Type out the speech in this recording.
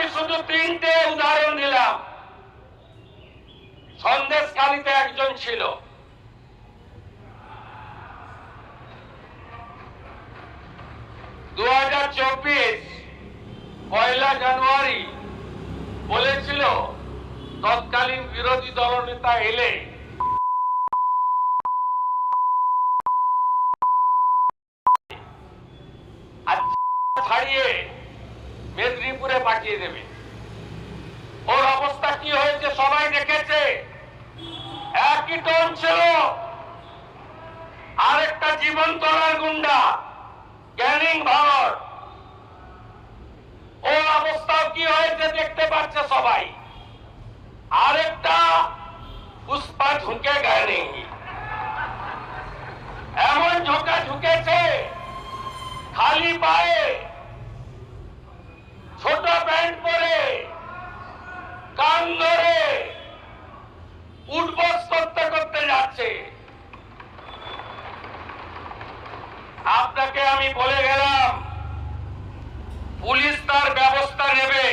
আমি শুধু 3টে উদাহরণ দিলাম। সন্দেশখালীতে একজন ছিল, পয়লা জানুয়ারি বলেছিল তৎকালীন বিরোধী দলনেতা এলে ছাড়িয়ে মেদিনীপুরে পাঠিয়ে দেবে। ওর অবস্থা কি হয়েছে সবাই দেখেছে। একই টোন ছিল। আরেকটা জীবনতলার গুন্ডা ক্যানিং ভাঙর, ওর অবস্থাও কি হয়েছে দেখতে পাচ্ছে সবাই। আরেকটা পুষ্পা ঝুঁকে গেলেন, এমন ঝোঁকা ঝুঁকেছে খালি পায়ে ছোট প্যান্ট পরে কান ধরে উঠবস করতে করতে যাচ্ছে। আপনাকে আমি বলে গেলাম পুলিশ তার ব্যবস্থা নেবে।